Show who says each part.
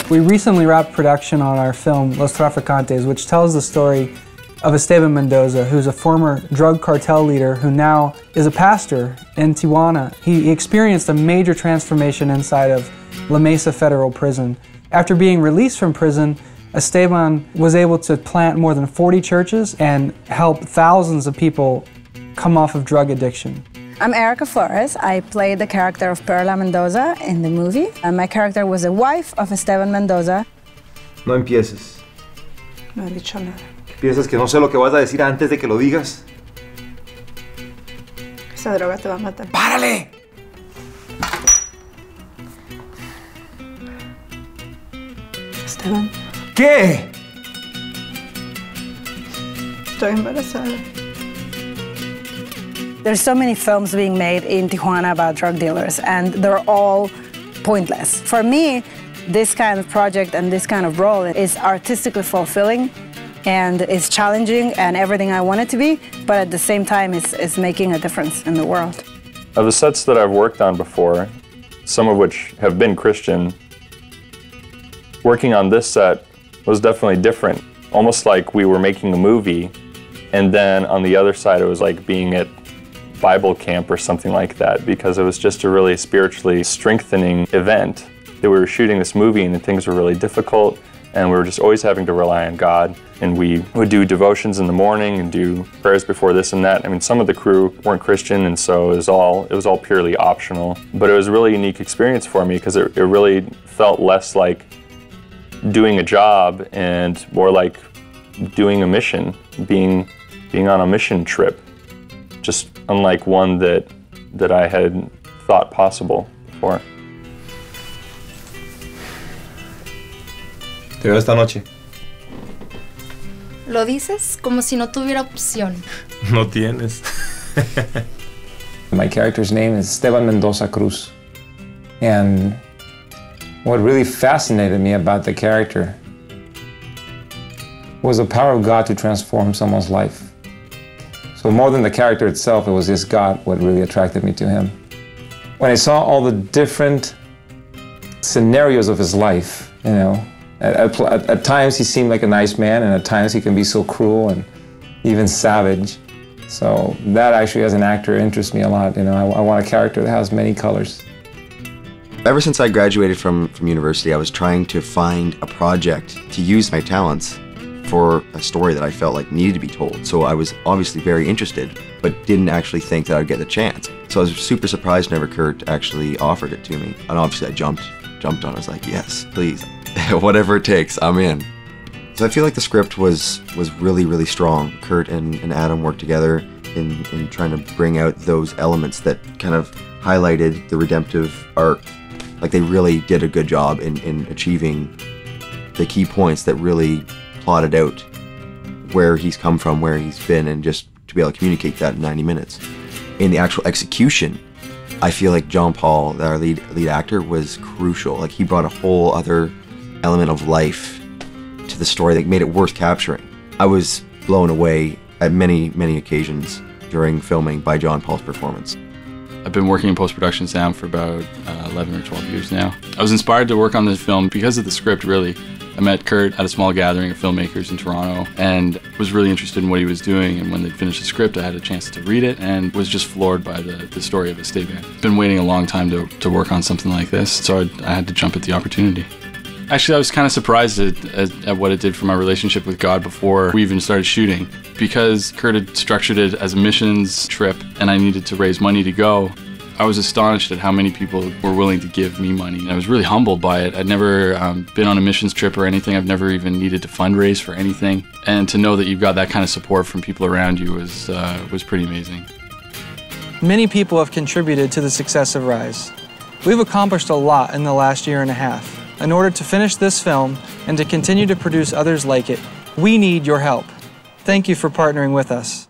Speaker 1: We recently wrapped production on our film, Los Traficantes, which tells the story of Esteban Mendoza, who's a former drug cartel leader who now is a pastor in Tijuana. He experienced a major transformation inside of La Mesa Federal Prison. After being released from prison, Esteban was able to plant more than 40 churches and help thousands of people come off of drug addiction.
Speaker 2: I'm Erica Flores. I played the character of Perla Mendoza in the movie. And my character was the wife of Esteban Mendoza.
Speaker 3: No empieces.
Speaker 2: No he dicho nada.
Speaker 3: ¿Piensas que no sé lo que vas a decir antes de que lo digas?
Speaker 2: Esa droga te va a matar.
Speaker 3: ¡Párale!
Speaker 2: Esteban.
Speaker 3: ¿Qué?
Speaker 2: Estoy embarazada. There's so many films being made in Tijuana about drug dealers, and they're all pointless. For me, this kind of project and this kind of role is artistically fulfilling and is challenging and everything I want it to be, but at the same time, it's making a difference in the world.
Speaker 4: Of the sets that I've worked on before, some of which have been Christian, working on this set was definitely different. Almost like we were making a movie, and then on the other side, it was like being at Bible camp or something like that, because it was just a really spiritually strengthening event. That we were shooting this movie and things were really difficult, and we were just always having to rely on God. And we would do devotions in the morning and do prayers before this and that. I mean, some of the crew weren't Christian, and so it was all purely optional. But it was a really unique experience for me because it really felt less like doing a job and more like doing a mission, being on a mission trip. Just unlike one that I had thought possible before.
Speaker 3: Te veo esta noche.
Speaker 5: Lo dices como si no tuviera opción.
Speaker 3: No tienes.
Speaker 6: My character's name is Esteban Mendoza Cruz. And what really fascinated me about the character was the power of God to transform someone's life. So more than the character itself, it was just God what really attracted me to him. When I saw all the different scenarios of his life, you know, at times he seemed like a nice man, and at times he can be so cruel and even savage. So that actually, as an actor, interests me a lot. You know, I want a character that has many colors.
Speaker 7: Ever since I graduated from university, I was trying to find a project to use my talents for a story that I felt like needed to be told. So I was obviously very interested, but didn't actually think that I'd get the chance. So I was super surprised whenever Kurt actually offered it to me. And obviously I jumped on it. I was like, yes, please, whatever it takes, I'm in. So I feel like the script was really, really strong. Kurt and Adam worked together in trying to bring out those elements that kind of highlighted the redemptive arc. Like they really did a good job in achieving the key points that really plotted out where he's come from, where he's been, and just to be able to communicate that in 90 minutes. In the actual execution, I feel like John Paul, our lead actor, was crucial. Like he brought a whole other element of life to the story that made it worth capturing. I was blown away at many, many occasions during filming by John Paul's performance.
Speaker 8: I've been working in post-production sound for about 11 or 12 years now. I was inspired to work on this film because of the script, really. I met Kurt at a small gathering of filmmakers in Toronto and was really interested in what he was doing, and when they finished the script I had a chance to read it and was just floored by the story of Esteban. I've been waiting a long time to work on something like this, so I had to jump at the opportunity. Actually, I was kind of surprised at what it did for my relationship with God before we even started shooting, because Kurt had structured it as a missions trip and I needed to raise money to go. I was astonished at how many people were willing to give me money. And I was really humbled by it. I'd never been on a missions trip or anything. I've never even needed to fundraise for anything. And to know that you've got that kind of support from people around you was pretty amazing.
Speaker 1: Many people have contributed to the success of Rise. We've accomplished a lot in the last year and a half. In order to finish this film and to continue to produce others like it, we need your help. Thank you for partnering with us.